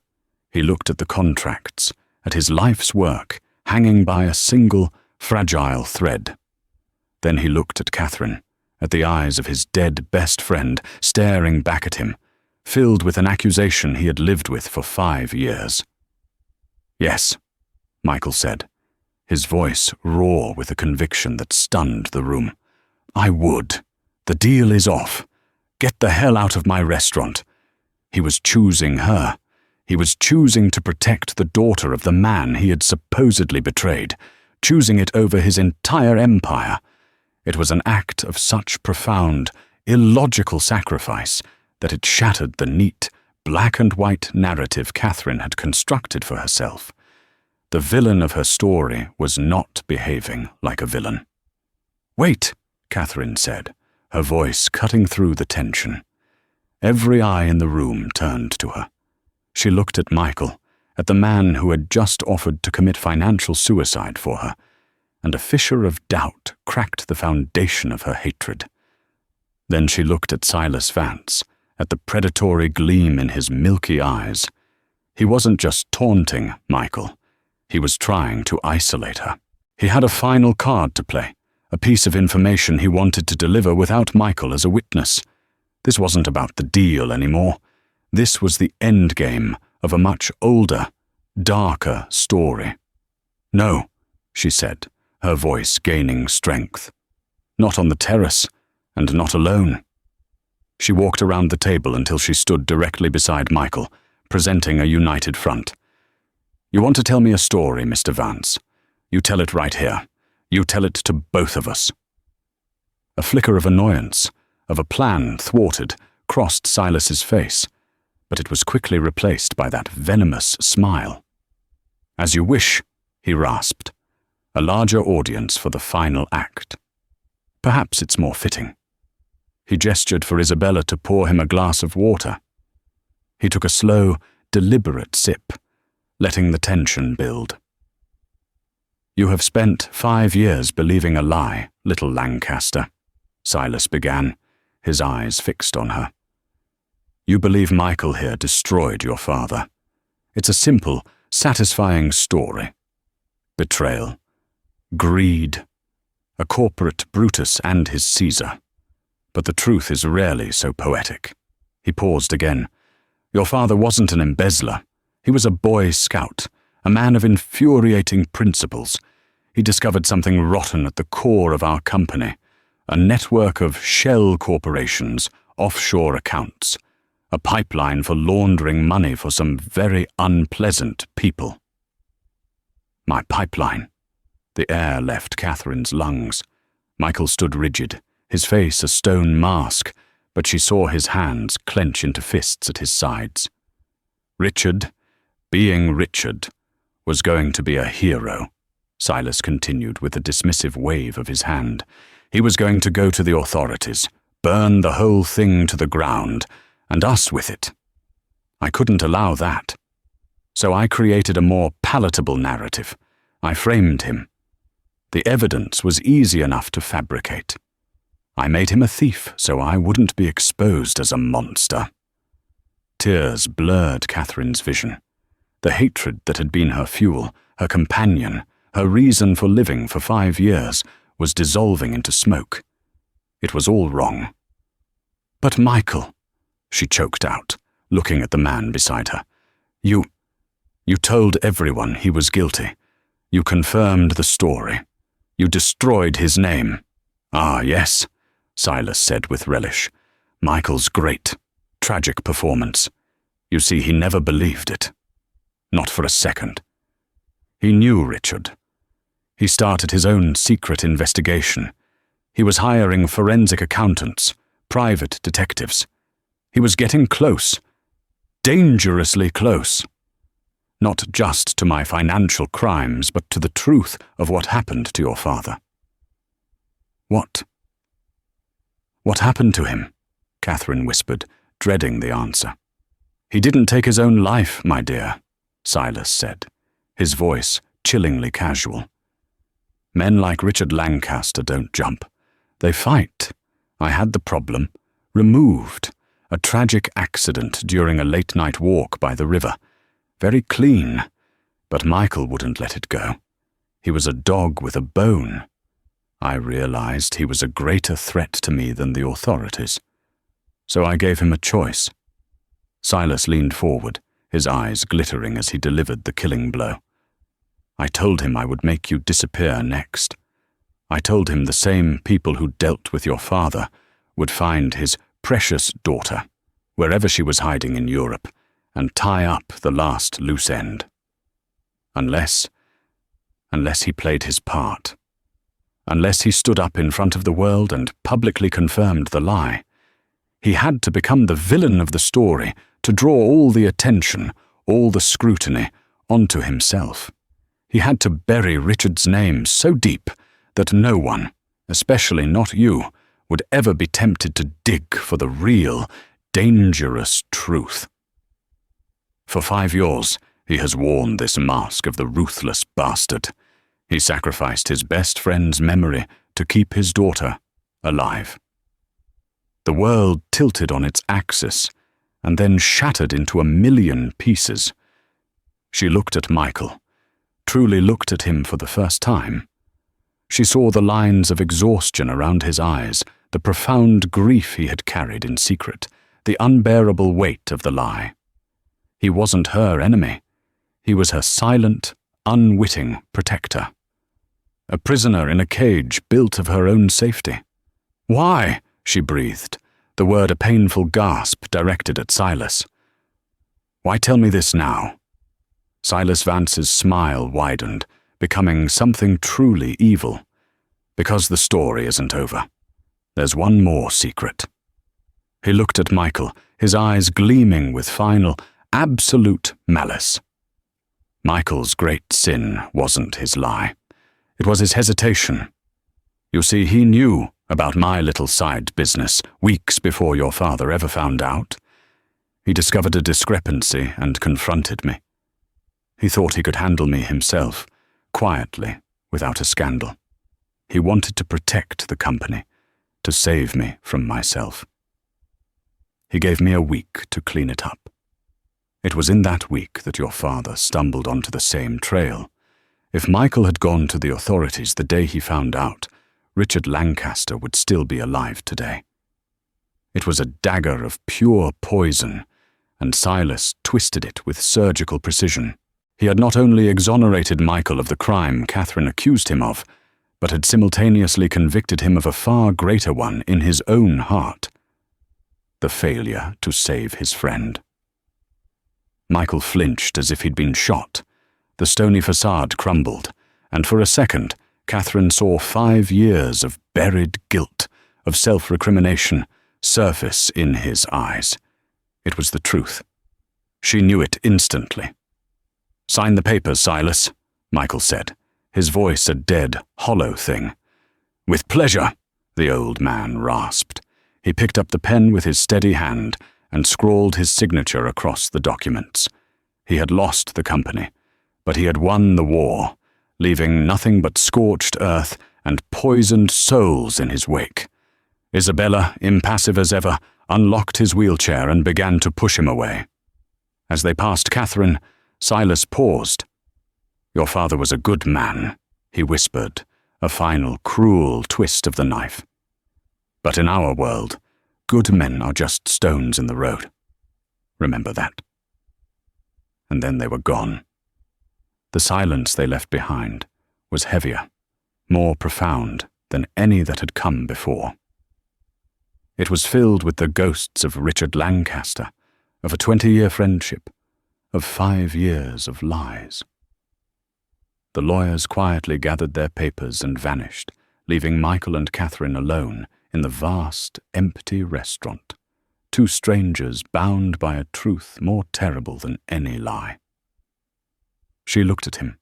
Speaker 1: He looked at the contracts, at his life's work, hanging by a single, fragile thread. Then he looked at Catherine, at the eyes of his dead best friend staring back at him, filled with an accusation he had lived with for 5 years. "Yes," Michael said, his voice raw with a conviction that stunned the room. "I would. The deal is off. Get the hell out of my restaurant." He was choosing her. He was choosing to protect the daughter of the man he had supposedly betrayed, choosing it over his entire empire. It was an act of such profound, illogical sacrifice that it shattered the neat, black-and-white narrative Catherine had constructed for herself. The villain of her story was not behaving like a villain. "Wait," Catherine said, her voice cutting through the tension. Every eye in the room turned to her. She looked at Michael, at the man who had just offered to commit financial suicide for her, and a fissure of doubt cracked the foundation of her hatred. Then she looked at Silas Vance, at the predatory gleam in his milky eyes. He wasn't just taunting Michael. He was trying to isolate her. He had a final card to play, a piece of information he wanted to deliver without Michael as a witness. This wasn't about the deal anymore. This was the endgame of a much older, darker story. "No," she said, her voice gaining strength. "Not on the terrace, and not alone." She walked around the table until she stood directly beside Michael, presenting a united front. "You want to tell me a story, Mr. Vance? You tell it right here. You tell it to both of us." A flicker of annoyance, of a plan thwarted, crossed Silas's face, but it was quickly replaced by that venomous smile. "As you wish," he rasped. "A larger audience for the final act. Perhaps it's more fitting." He gestured for Isabella to pour him a glass of water. He took a slow, deliberate sip, letting the tension build. "You have spent 5 years believing a lie, little Lancaster," Silas began, his eyes fixed on her. "You believe Michael here destroyed your father. It's a simple, satisfying story. Betrayal, greed, a corporate Brutus and his Caesar. But the truth is rarely so poetic." He paused again. "Your father wasn't an embezzler. He was a Boy Scout, a man of infuriating principles. He discovered something rotten at the core of our company, A network of shell corporations, offshore accounts, a pipeline for laundering money for some very unpleasant people. My pipeline. The air left Catherine's lungs. Michael stood rigid, his face a stone mask, but she saw his hands clench into fists at his sides. Richard, being Richard, was going to be a hero, Silas continued with a dismissive wave of his hand. He was going to go to the authorities, burn the whole thing to the ground, and us with it. I couldn't allow that. So I created a more palatable narrative. I framed him. The evidence was easy enough to fabricate. I made him a thief so I wouldn't be exposed as a monster. Tears blurred Catherine's vision. The hatred that had been her fuel, her companion, her reason for living for 5 years, was dissolving into smoke. It was all wrong. But Michael, she choked out, looking at the man beside her. You told everyone he was guilty. You confirmed the story. You destroyed his name. Ah, yes, Silas said with relish. Michael's great, tragic performance. You see, he never believed it. Not for a second. He knew Richard. He started his own secret investigation. He was hiring forensic accountants, private detectives. He was getting close, dangerously close. Not just to my financial crimes, but to the truth of what happened to your father. What? What happened to him? Catherine whispered, dreading the answer. He didn't take his own life, my dear, Silas said, his voice chillingly casual. Men like Richard Lancaster don't jump. They fight. I had the problem removed. A tragic accident during a late-night walk by the river. Very clean, but Michael wouldn't let it go. He was a dog with a bone. I realized he was a greater threat to me than the authorities. So I gave him a choice. Silas leaned forward, his eyes glittering as he delivered the killing blow. I told him I would make you disappear next. I told him the same people who dealt with your father would find his precious daughter, wherever she was hiding in Europe, and tie up the last loose end. Unless he played his part. Unless he stood up in front of the world and publicly confirmed the lie. He had to become the villain of the story to draw all the attention, all the scrutiny, onto himself. He had to bury Richard's name so deep that no one, especially not you, would ever be tempted to dig for the real, dangerous truth. For 5 years, he has worn this mask of the ruthless bastard. He sacrificed his best friend's memory to keep his daughter alive. The world tilted on its axis and then shattered into 1,000,000 pieces. She looked at Michael, truly looked at him for the first time. She saw the lines of exhaustion around his eyes, the profound grief he had carried in secret, the unbearable weight of the lie. He wasn't her enemy. He was her silent, unwitting protector. A prisoner in a cage built of her own safety. Why? She breathed, the word a painful gasp directed at Silas. Why tell me this now? Silas Vance's smile widened, becoming something truly evil. Because the story isn't over. There's one more secret. He looked at Michael, his eyes gleaming with final, absolute malice. Michael's great sin wasn't his lie. It was his hesitation. You see, he knew about my little side business weeks before your father ever found out. He discovered a discrepancy and confronted me. He thought he could handle me himself, quietly, without a scandal. He wanted to protect the company, to save me from myself. He gave me a week to clean it up. It was in that week that your father stumbled onto the same trail. If Michael had gone to the authorities the day he found out, Richard Lancaster would still be alive today. It was a dagger of pure poison, and Silas twisted it with surgical precision. He had not only exonerated Michael of the crime Catherine accused him of, but had simultaneously convicted him of a far greater one in his own heart: the failure to save his friend. Michael flinched as if he'd been shot. The stony facade crumbled, and for a second, Catherine saw 5 years of buried guilt, of self-recrimination, surface in his eyes. It was the truth. She knew it instantly. "Sign the papers, Silas," Michael said, his voice a dead, hollow thing. "With pleasure," the old man rasped. He picked up the pen with his steady hand and scrawled his signature across the documents. He had lost the company, but he had won the war, leaving nothing but scorched earth and poisoned souls in his wake. Isabella, impassive as ever, unlocked his wheelchair and began to push him away. As they passed Catherine, Silas paused. "Your father was a good man," he whispered, a final, cruel twist of the knife. "But in our world, good men are just stones in the road. Remember that." And then they were gone. The silence they left behind was heavier, more profound than any that had come before. It was filled with the ghosts of Richard Lancaster, of a 20-year friendship, of 5 years of lies. The lawyers quietly gathered their papers and vanished, leaving Michael and Catherine alone in the vast, empty restaurant, two strangers bound by a truth more terrible than any lie. She looked at him,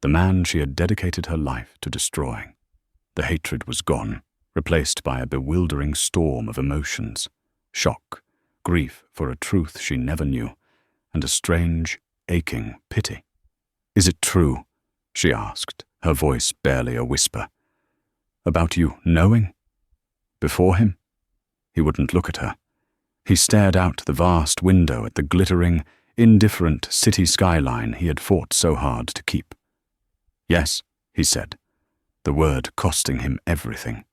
Speaker 1: the man she had dedicated her life to destroying. The hatred was gone, replaced by a bewildering storm of emotions: shock, grief for a truth she never knew, and a strange, aching pity. "Is it true?" she asked, her voice barely a whisper. "About you knowing?" Before him? He wouldn't look at her. He stared out the vast window at the glittering, indifferent city skyline he had fought so hard to keep. "Yes," he said, the word costing him everything.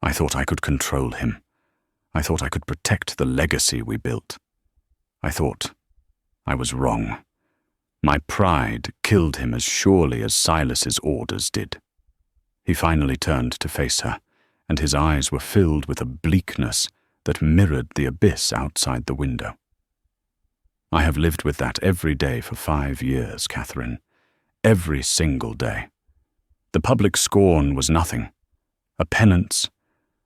Speaker 1: "I thought I could control him. I thought I could protect the legacy we built. I thought I was wrong. My pride killed him as surely as Silas's orders did." He finally turned to face her, and his eyes were filled with a bleakness that mirrored the abyss outside the window. "I have lived with that every day for 5 years, Catherine. Every single day. The public scorn was nothing. A penance.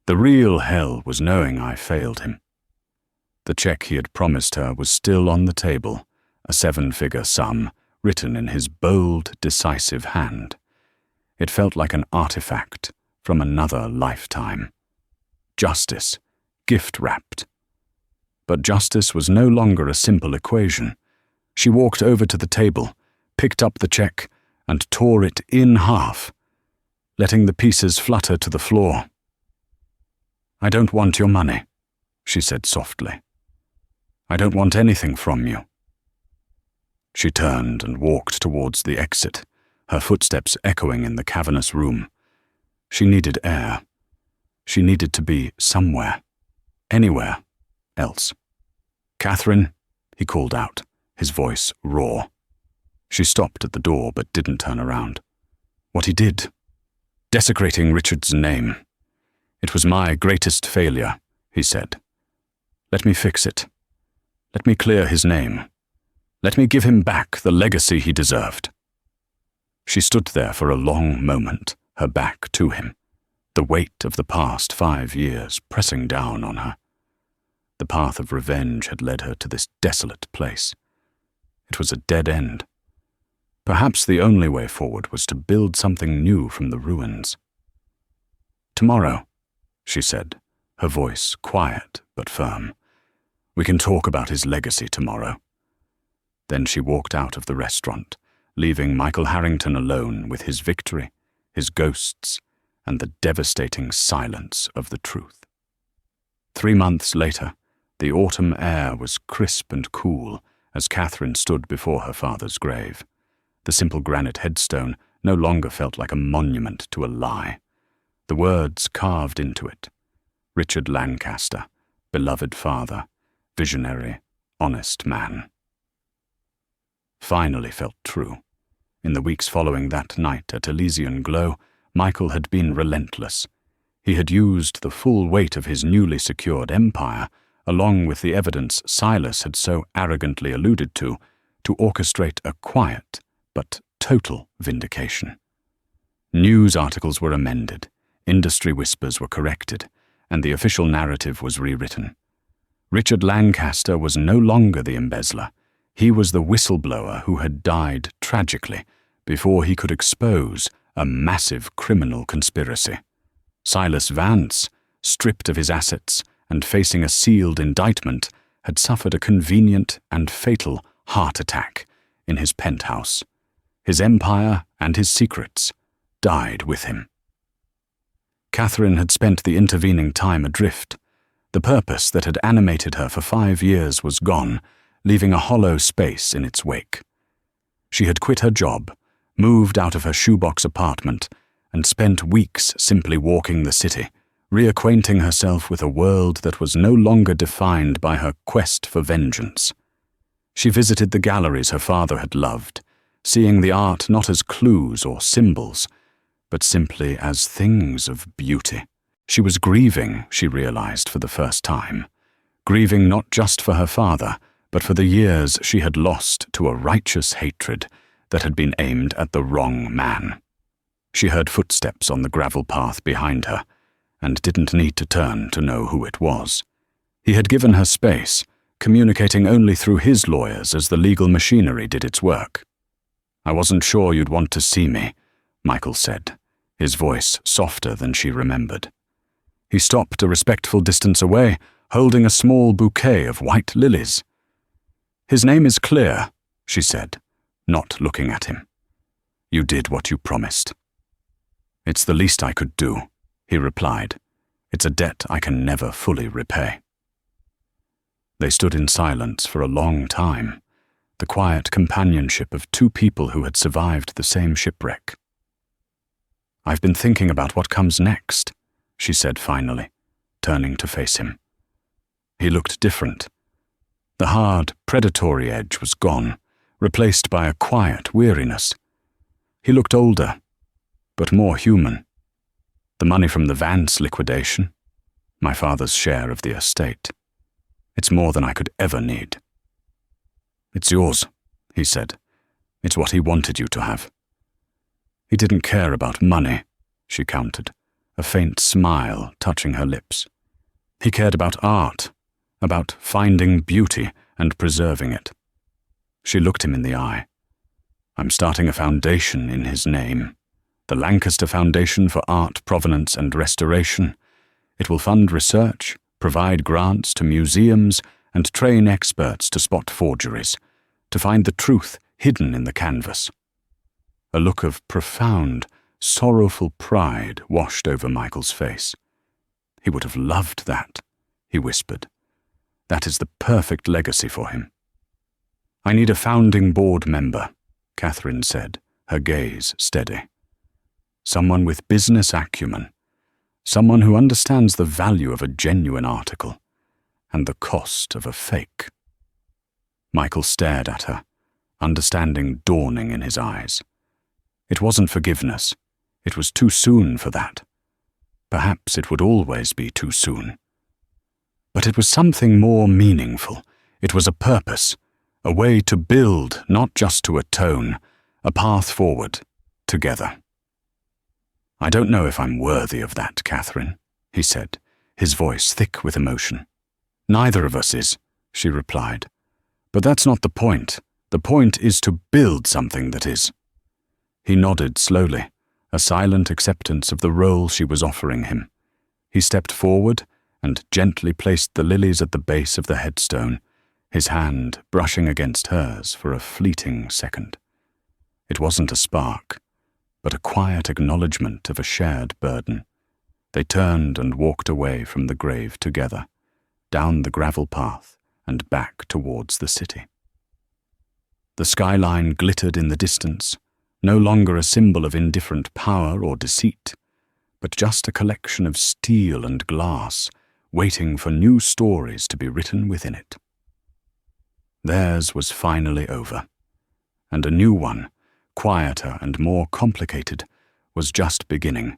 Speaker 1: The real hell was knowing I failed him." The check he had promised her was still on the table, a 7-figure sum written in his bold, decisive hand. It felt like an artifact from another lifetime. Justice, gift-wrapped. But justice was no longer a simple equation. She walked over to the table, picked up the check, and tore it in half, letting the pieces flutter to the floor. "I don't want your money," she said softly. "I don't want anything from you." She turned and walked towards the exit, her footsteps echoing in the cavernous room. She needed air. She needed to be somewhere, anywhere else. "Catherine," he called out, his voice raw. She stopped at the door but didn't turn around. What he did, desecrating Richard's name. "It was my greatest failure," he said. "Let me fix it. Let me clear his name. Let me give him back the legacy he deserved." She stood there for a long moment, her back to him, the weight of the past 5 years pressing down on her. The path of revenge had led her to this desolate place. It was a dead end. Perhaps the only way forward was to build something new from the ruins. "Tomorrow," she said, her voice quiet but firm. "We can talk about his legacy tomorrow." Then she walked out of the restaurant, leaving Michael Harrington alone with his victory, his ghosts, and the devastating silence of the truth. 3 months later, the autumn air was crisp and cool as Catherine stood before her father's grave. The simple granite headstone no longer felt like a monument to a lie. The words carved into it: Richard Lancaster, beloved father, visionary, honest man. Finally felt true. In the weeks following that night at Elysian Glow, Michael had been relentless. He had used the full weight of his newly secured empire, along with the evidence Silas had so arrogantly alluded to orchestrate a quiet but total vindication. News articles were amended, industry whispers were corrected, and the official narrative was rewritten. Richard Lancaster was no longer the embezzler. He was the whistleblower who had died tragically before he could expose a massive criminal conspiracy. Silas Vance, stripped of his assets and facing a sealed indictment, had suffered a convenient and fatal heart attack in his penthouse. His empire and his secrets died with him. Catherine had spent the intervening time adrift. The purpose that had animated her for 5 years was gone, leaving a hollow space in its wake. She had quit her job, moved out of her shoebox apartment, and spent weeks simply walking the city, reacquainting herself with a world that was no longer defined by her quest for vengeance. She visited the galleries her father had loved, seeing the art not as clues or symbols, but simply as things of beauty. She was grieving, she realized for the first time, grieving not just for her father, but for the years she had lost to a righteous hatred that had been aimed at the wrong man. She heard footsteps on the gravel path behind her, and didn't need to turn to know who it was. He had given her space, communicating only through his lawyers as the legal machinery did its work. "I wasn't sure you'd want to see me," Michael said, his voice softer than she remembered. He stopped a respectful distance away, holding a small bouquet of white lilies. "His name is Clear," she said, not looking at him. "You did what you promised." "It's the least I could do," he replied. "It's a debt I can never fully repay." They stood in silence for a long time, the quiet companionship of two people who had survived the same shipwreck. "I've been thinking about what comes next," she said finally, turning to face him. He looked different. The hard, predatory edge was gone, replaced by a quiet weariness. He looked older, but more human. "The money from the Vance liquidation, my father's share of the estate. It's more than I could ever need." "It's yours," he said. "It's what he wanted you to have." "He didn't care about money," she countered, a faint smile touching her lips. "He cared about art, about finding beauty and preserving it." She looked him in the eye. "I'm starting a foundation in his name, the Lancaster Foundation for Art, Provenance and Restoration. It will fund research, provide grants to museums, and train experts to spot forgeries, to find the truth hidden in the canvas." A look of profound, sorrowful pride washed over Michael's face. "He would have loved that," he whispered. "That is the perfect legacy for him." "I need a founding board member," Catherine said, her gaze steady. "Someone with business acumen, someone who understands the value of a genuine article and the cost of a fake." Michael stared at her, understanding dawning in his eyes. It wasn't forgiveness. It was too soon for that. Perhaps it would always be too soon. But it was something more meaningful. It was a purpose, a way to build, not just to atone, a path forward, together. "I don't know if I'm worthy of that, Catherine," he said, his voice thick with emotion. "Neither of us is," she replied. "But that's not the point. The point is to build something that is." He nodded slowly, a silent acceptance of the role she was offering him. He stepped forward and gently placed the lilies at the base of the headstone, his hand brushing against hers for a fleeting second. It wasn't a spark, but a quiet acknowledgement of a shared burden. They turned and walked away from the grave together, down the gravel path and back towards the city. The skyline glittered in the distance, no longer a symbol of indifferent power or deceit, but just a collection of steel and glass, waiting for new stories to be written within it. Theirs was finally over, and a new one, quieter and more complicated, was just beginning.